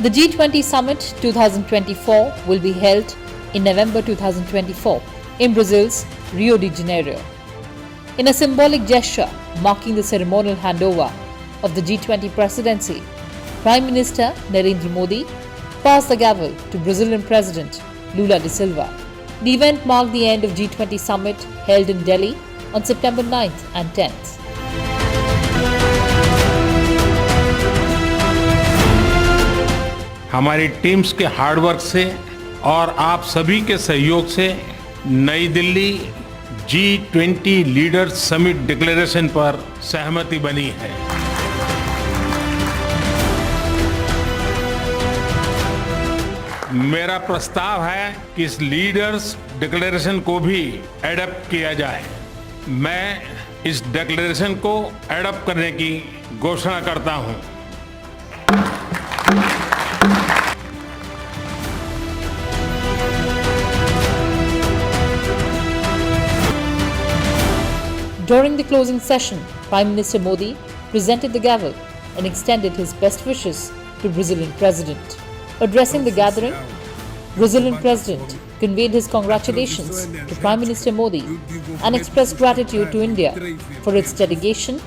The G20 Summit 2024 will be held in November 2024 in Brazil's Rio de Janeiro. In a symbolic gesture marking the ceremonial handover of the G20 Presidency, Prime Minister Narendra Modi passed the gavel to Brazilian President Lula da Silva. The event marked the end of G20 Summit held in Delhi on September 9th and 10th. हमारी teams के hard work से और आप सभी के सहयोग से नई Delhi G20 leaders summit declaration पर सहमति बनी है। मेरा प्रस्ताव है कि इस लीडर्स डिक्लेरेशन को भी एडॉप्ट किया जाए। मैं इस डिक्लेरेशन को एडॉप्ट करने की घोषणा करता हूं। During the closing session, Prime Minister Modi presented the gavel and extended his best wishes to Brazilian President. Addressing the gathering, Brazilian President conveyed his congratulations to Prime Minister Modi and expressed gratitude to India for its dedication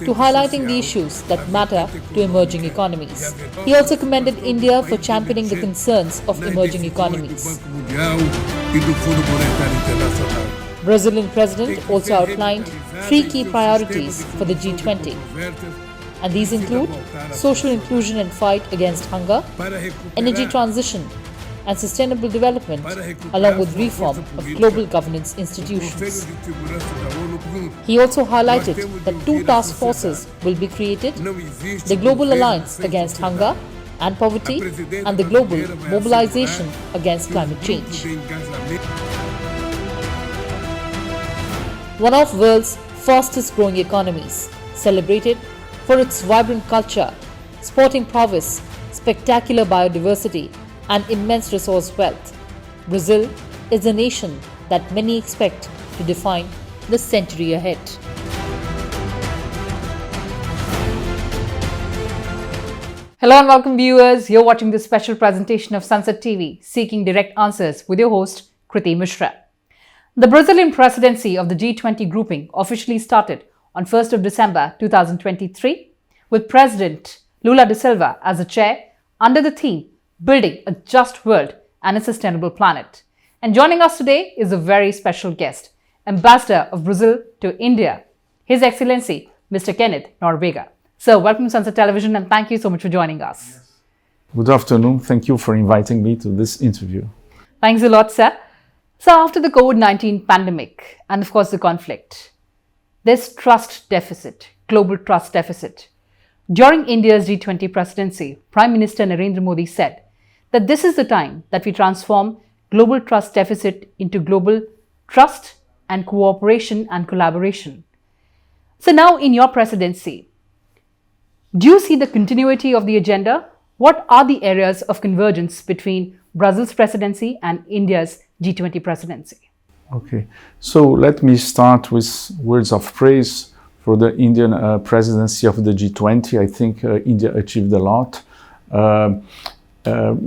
to highlighting the issues that matter to emerging economies. He also commended India for championing the concerns of emerging economies. Brazilian President also outlined 3 key priorities for the G20, and these include social inclusion and fight against hunger, energy transition and sustainable development, along with reform of global governance institutions. He also highlighted that 2 task forces will be created: the Global Alliance Against Hunger and Poverty and the Global Mobilization Against Climate Change. One of the world's fastest growing economies, celebrated for its vibrant culture, sporting prowess, spectacular biodiversity and immense resource wealth, Brazil is a nation that many expect to define the century ahead. Hello and welcome viewers, you're watching this special presentation of Sansad TV, Seeking Direct Answers with your host Kriti Mishra. The Brazilian presidency of the G20 grouping officially started on 1st of December 2023 with President Lula da Silva as the chair under the theme Building a Just World and a Sustainable Planet. And joining us today is a very special guest, Ambassador of Brazil to India, His Excellency Mr. Kenneth Nóbrega. Sir, welcome to Sansad Television and thank you so much for joining us. Good afternoon. Thank you for inviting me to this interview. Thanks a lot, sir. So after the COVID-19 pandemic and of course the conflict, there's trust deficit, global trust deficit. During India's G20 presidency, Prime Minister Narendra Modi said that this is the time that we transform global trust deficit into global trust and cooperation and collaboration. So now in your presidency, do you see the continuity of the agenda? What are the areas of convergence between Brazil's presidency and India's G20 presidency? Okay, so let me start with words of praise for the Indian presidency of the G20. I think India achieved a lot.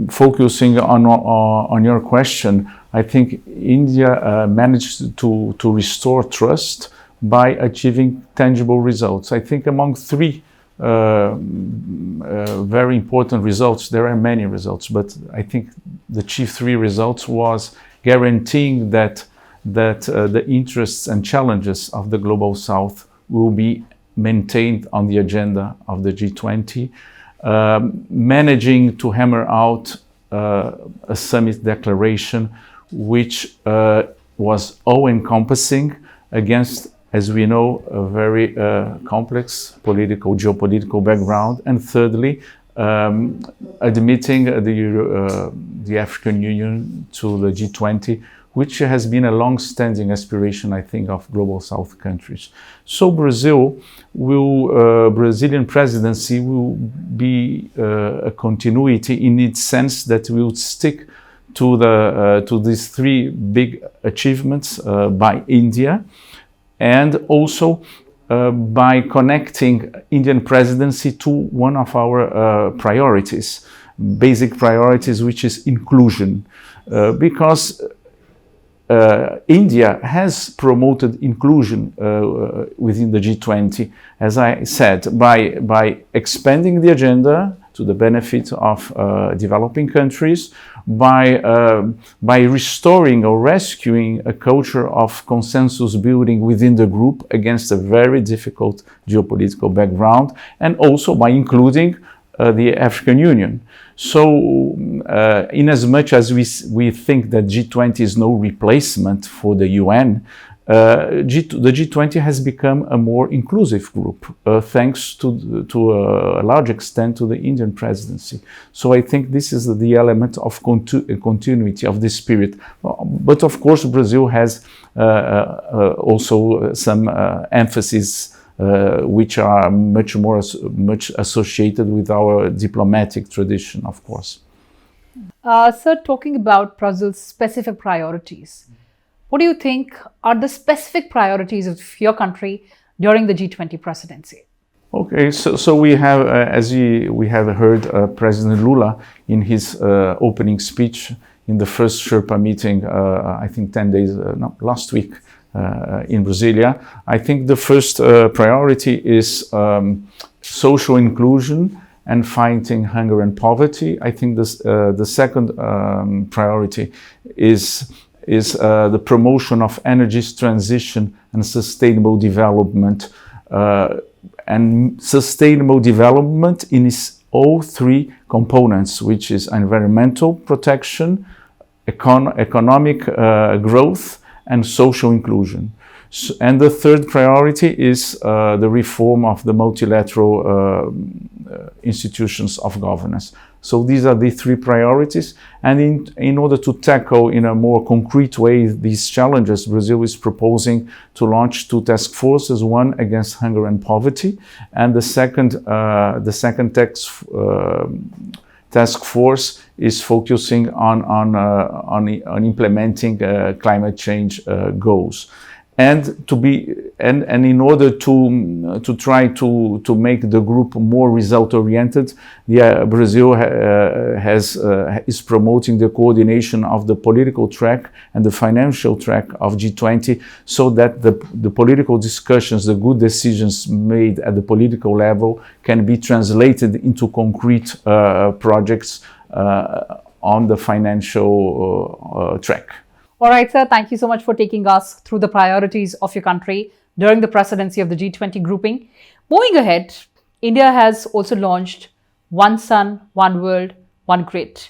Focusing on your question, I think India managed to restore trust by achieving tangible results. I think among 3 very important results, there are many results, but I think the chief 3 results was guaranteeing that the interests and challenges of the Global South will be maintained on the agenda of the G20, managing to hammer out a summit declaration which was all-encompassing against, as we know, a very complex geopolitical background, and thirdly, admitting the African Union to the G20, which has been a long-standing aspiration, I think, of Global South countries. So Brazilian presidency will be a continuity in its sense that we will stick to these 3 big achievements by India, and also by connecting Indian presidency to one of our priorities, basic priorities, which is inclusion, because India has promoted inclusion within the G20, as I said, by expanding the agenda to the benefit of developing countries, by restoring or rescuing a culture of consensus building within the group against a very difficult geopolitical background, and also by including the African Union. So, in as much as we think that G20 is no replacement for the UN, the G20 has become a more inclusive group, thanks to a large extent to the Indian presidency. So I think this is the element of continuity of this spirit. But of course, Brazil has also some emphasis which are much associated with our diplomatic tradition, of course. Sir, talking about Brazil's specific priorities, what do you think are the specific priorities of your country during the G20 presidency? Okay, so we have, as we have heard President Lula in his opening speech in the first Sherpa meeting, I think 10 days, last week, in Brasilia. I think the first priority is social inclusion and fighting hunger and poverty. I think the second priority is the promotion of energy transition and sustainable development, and sustainable development in its all three components, which is environmental protection, economic growth, and social inclusion. And the third priority is the reform of the multilateral institutions of governance. So these are the three priorities. And in order to tackle in a more concrete way these challenges, Brazil is proposing to launch two task forces, one against hunger and poverty, and the second task force is focusing on implementing climate change goals. And in order to try to make the group more result oriented, Brazil is promoting the coordination of the political track and the financial track of G20, so that the political discussions, the good decisions made at the political level, can be translated into concrete projects on the financial track. All right, sir. Thank you so much for taking us through the priorities of your country during the presidency of the G20 grouping. Moving ahead, India has also launched One Sun, One World, One Grid.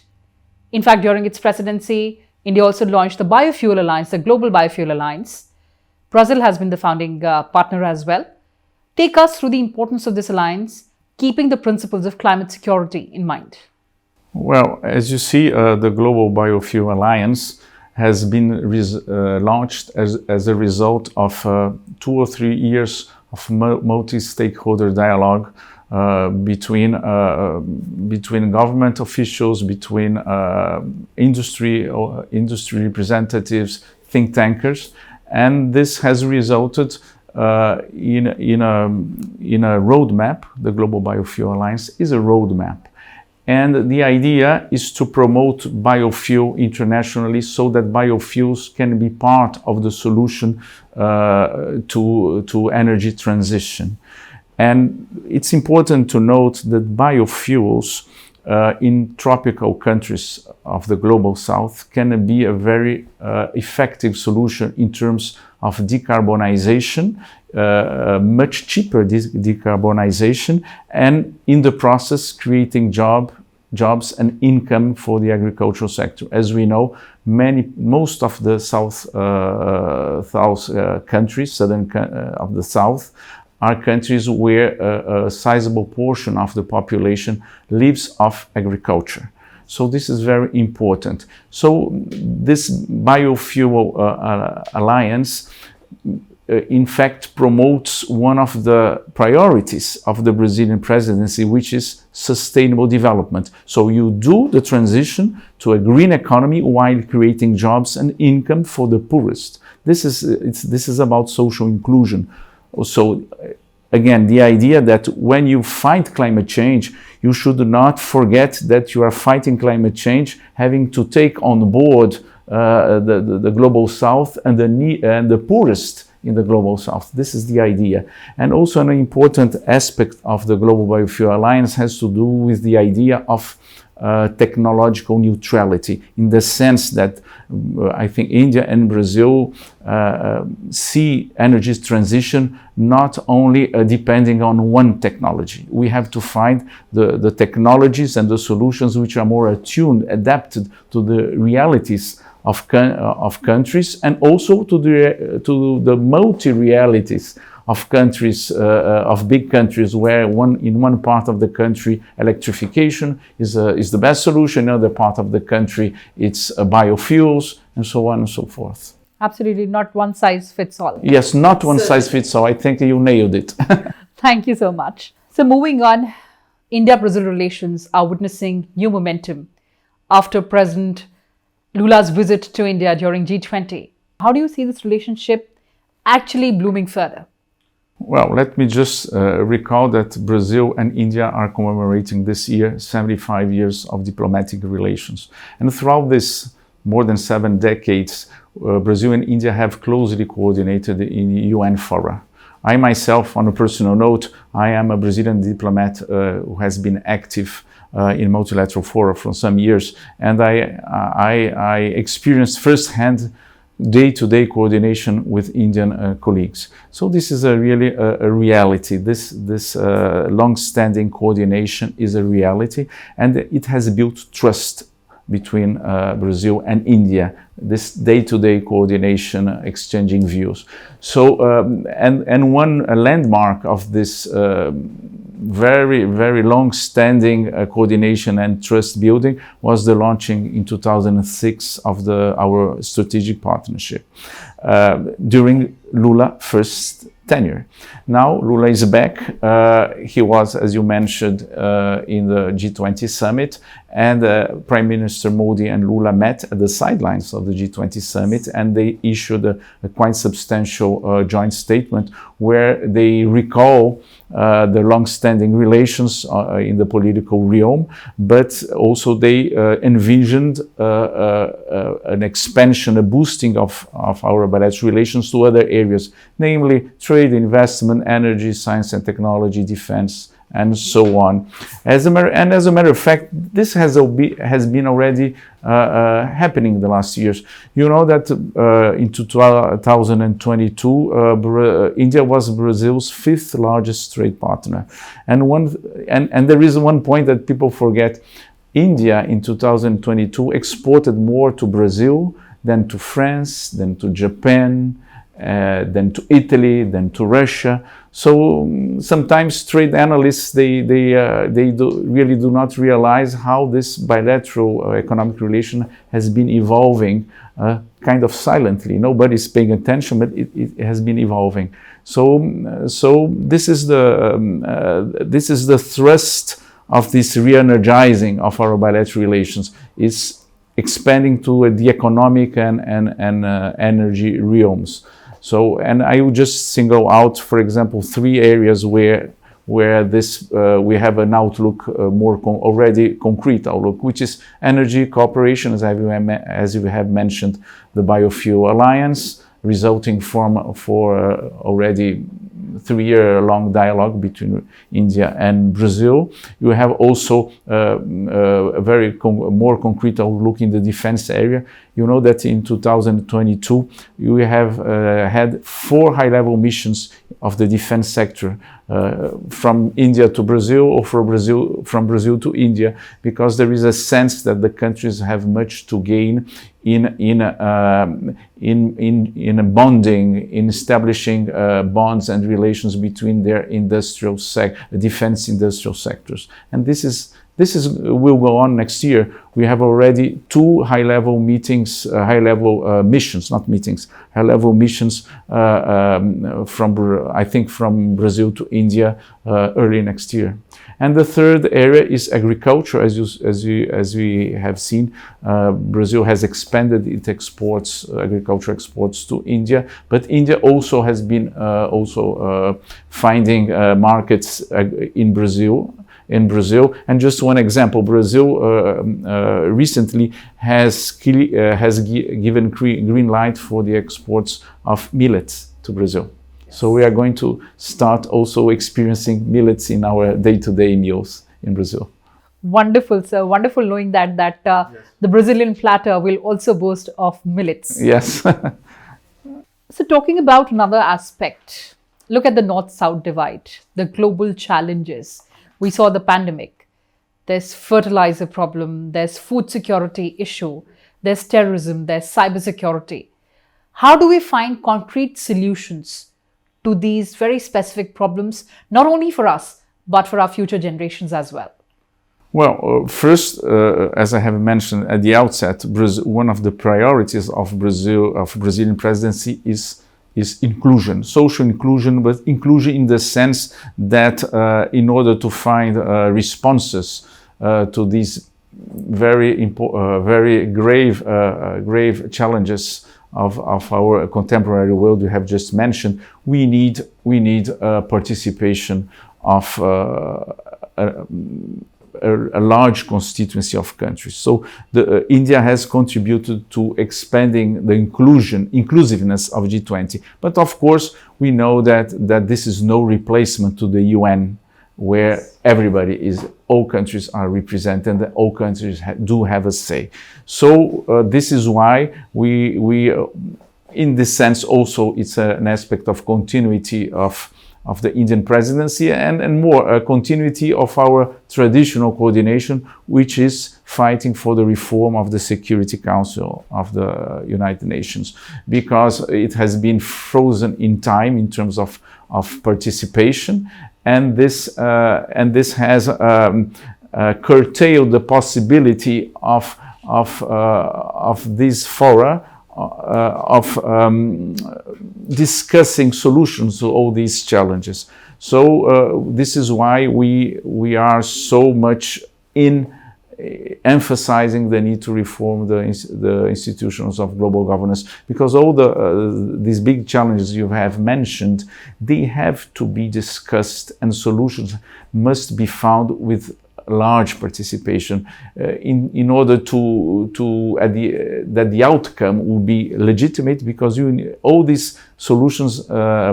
In fact, during its presidency, India also launched the Biofuel Alliance, the Global Biofuel Alliance. Brazil has been the founding partner as well. Take us through the importance of this alliance, keeping the principles of climate security in mind. Well, as you see, the Global Biofuel Alliance has been launched as a result of 2 or 3 years of multi-stakeholder dialogue between government officials, between industry representatives, think tankers, and this has resulted in a roadmap. The Global Biofuel Alliance is a roadmap. And the idea is to promote biofuel internationally so that biofuels can be part of the solution to energy transition. And it's important to note that biofuels in tropical countries of the global south can be a very effective solution in terms of decarbonization, much cheaper decarbonization, and in the process creating jobs and income for the agricultural sector. As we know, most of the south countries, southern of the south, are countries where a sizable portion of the population lives off agriculture. So this is very important. So this biofuel alliance in fact promotes one of the priorities of the Brazilian presidency, which is sustainable development. So you do the transition to a green economy while creating jobs and income for the poorest. This is about social inclusion. So again, the idea that when you fight climate change, you should not forget that you are fighting climate change, having to take on board the global south and the poorest in the global south. This is the idea. And also an important aspect of the Global Biofuel Alliance has to do with the idea of technological neutrality, in the sense that I think India and Brazil see energy transition not only depending on one technology. We have to find the technologies and the solutions which are more attuned, adapted to the realities of countries, and also to the multi-realities of countries, of big countries, where in one part of the country electrification is the best solution, in another part of the country it's biofuels, and so on and so forth. Absolutely, not one size fits all. Yes, not one size fits all. I think you nailed it. Thank you so much. So moving on, India-Brazil relations are witnessing new momentum after President Lula's visit to India during G20. How do you see this relationship actually blooming further? Well, let me just recall that Brazil and India are commemorating this year 75 years of diplomatic relations. And throughout this more than 7 decades, Brazil and India have closely coordinated in UN fora. I myself, on a personal note, I am a Brazilian diplomat who has been active in multilateral fora for some years, and I experienced firsthand day-to-day coordination with Indian colleagues. So this is really a reality. This long-standing coordination is a reality, and it has built trust between Brazil and India, this day-to-day coordination, exchanging views. So, and one landmark of this very, very long-standing coordination and trust building was the launching in 2006 of our strategic partnership during Lula's first tenure. Now Lula is back. He was, as you mentioned, in the G20 Summit, and Prime Minister Modi and Lula met at the sidelines of the G20 Summit, and they issued a quite substantial joint statement where they recall the long-standing relations in the political realm, but also they envisioned an expansion, a boosting of our bilateral relations to other areas, namely trade, investment, energy, science and technology, defense, and so on. As a matter of fact, this has been already happening in the last years. You know that in 2022, India was Brazil's 5th largest trade partner, and there is one point that people forget. India in 2022 exported more to Brazil than to France, than to Japan, than to Italy, than to Russia. So sometimes trade analysts they really do not realize how this bilateral economic relation has been evolving kind of silently. Nobody's paying attention, but it has been evolving. So this is the thrust of this re-energizing of our bilateral relations. It's expanding to the economic and energy realms. So, and I would just single out, for example, 3 areas where this we have an outlook, already concrete outlook, which is energy cooperation, as you have mentioned, the Biofuel Alliance, resulting for already 3-year-long dialogue between India and Brazil. You have also a very more concrete outlook in the defense area. You know that in 2022, we have had 4 high-level missions of the defense sector from India to Brazil, or from Brazil to India, because there is a sense that the countries have much to gain in bonding, in establishing bonds and relations between their defense industrial sectors, and this is This will go on next year. We have already 2 high-level meetings, high-level missions, not meetings, high-level missions from Brazil to India early next year. And the third area is agriculture. As we have seen, Brazil has expanded its exports, agriculture exports to India, but India also has been finding markets in Brazil. And just one example, Brazil recently has given green light for the exports of millets to Brazil. So we are going to start also experiencing millets in our day-to-day meals in Brazil. Wonderful, sir. Wonderful knowing that the Brazilian platter will also boast of millets. Yes. So talking about another aspect, look at the North-South divide, the global challenges. We saw the pandemic. There's fertilizer problem, there's food security issue, there's terrorism, there's cybersecurity. How do we find concrete solutions to these very specific problems, not only for us, but for our future generations as well? Well, first, as I have mentioned at the outset, one of the priorities of Brazilian presidency is inclusion, social inclusion, but inclusion in the sense that in order to find responses to these very grave challenges of our contemporary world you have just mentioned, we need participation of a large constituency of countries. So India has contributed to expanding the inclusiveness of G20. But of course, we know that this is no replacement to the UN, where all countries are represented and all countries do have a say. So this is why we in this sense also it's an aspect of continuity of the Indian presidency and more a continuity of our traditional coordination, which is fighting for the reform of the Security Council of the United Nations, because it has been frozen in time in terms of participation, and this has curtailed the possibility of these fora discussing solutions to all these challenges. So this is why we are so much emphasizing the need to reform the institutions of global governance, because all these big challenges you have mentioned, they have to be discussed and solutions must be found with large participation in order that the outcome will be legitimate, because all these solutions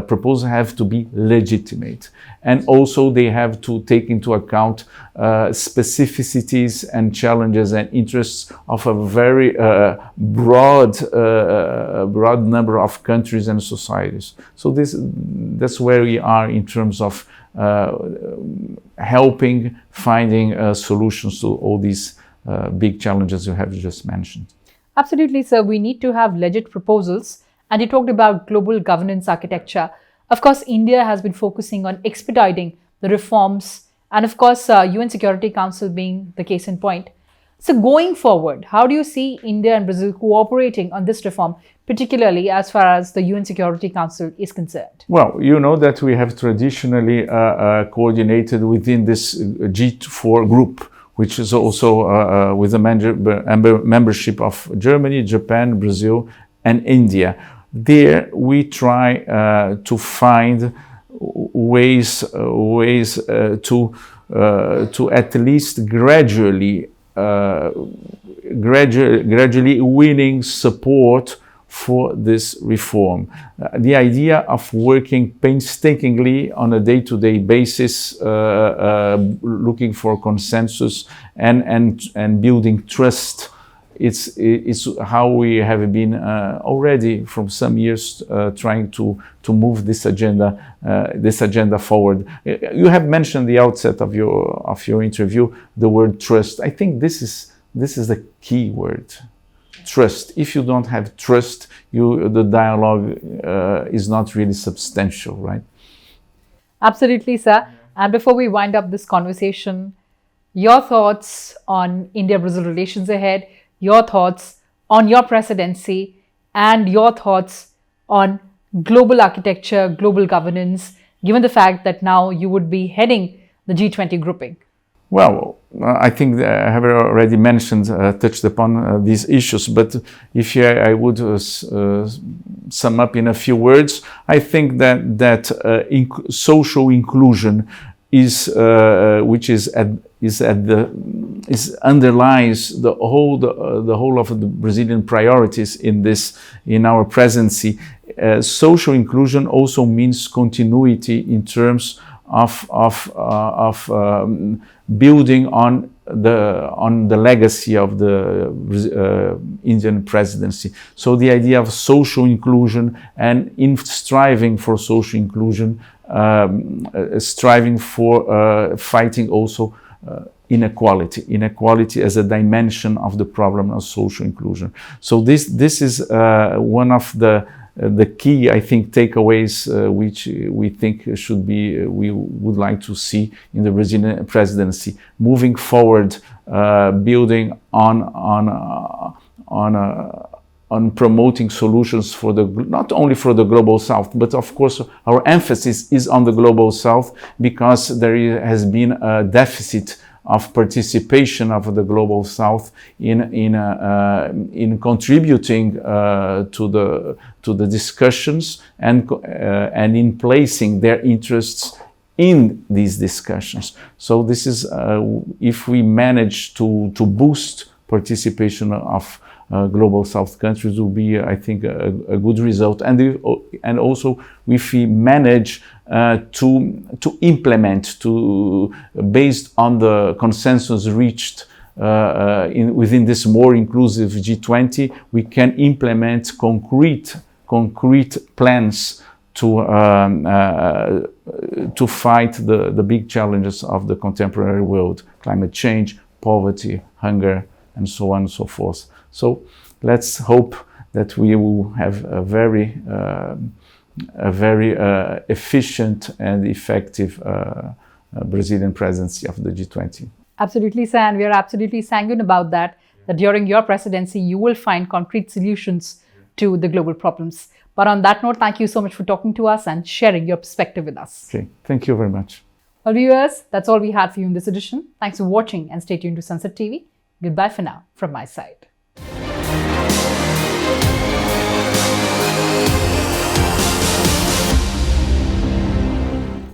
proposed have to be legitimate, and also they have to take into account specificities and challenges and interests of a very broad number of countries and societies. So that's where we are in terms of helping finding solutions to all these big challenges you have just mentioned. Absolutely, sir. We need to have legit proposals. And you talked about global governance architecture. Of course, India has been focusing on expediting the reforms, and of course, UN Security Council being the case in point. So going forward, how do you see India and Brazil cooperating on this reform, particularly as far as the UN Security Council is concerned? Well, you know that we have traditionally coordinated within this G4 group, which is also with the membership of Germany, Japan, Brazil, and India. There we try to find ways to at least gradually winning support for this reform. The idea of working painstakingly on a day-to-day basis, looking for consensus and building trust. It's how we have been already from some years trying to move this agenda forward. You have mentioned the outset of your interview the word trust. I think this is the key word. Trust. If you don't have trust, the dialogue is not really substantial, right? Absolutely, sir. And before we wind up this conversation, your thoughts on India-Brazil relations ahead, your thoughts on your presidency, and your thoughts on global architecture, global governance, given the fact that now you would be heading the G20 grouping. Well, I think I have already mentioned, touched upon these issues, but if I would sum up in a few words, I think that social inclusion is underlies the whole of the Brazilian priorities in our presidency. Social inclusion also means continuity in terms of building on the legacy of the Indian presidency. So the idea of social inclusion, and in striving for social inclusion, striving for fighting also inequality as a dimension of the problem of social inclusion. So this is one of the key, I think, takeaways which we think we would like to see in the Brazilian presidency moving forward, building on promoting solutions for not only for the global south, but of course our emphasis is on the global south, because there has been a deficit of participation of the global south in contributing to the discussions and in placing their interests in these discussions. So this is if we manage to boost participation of global south countries, will be, I think, a good result. And also if we manage to implement, based on the consensus reached within this more inclusive G20, we can implement concrete plans to fight the big challenges of the contemporary world: climate change, poverty, hunger, and so on and so forth. So let's hope that we will have a very efficient and effective Brazilian presidency of the G20. Absolutely, San. We are absolutely sanguine about that during your presidency, you will find concrete solutions to the global problems. But on that note, thank you so much for talking to us and sharing your perspective with us. Okay, thank you very much. Well, viewers, that's all we had for you in this edition. Thanks for watching and stay tuned to Sansad TV. Goodbye for now from my side.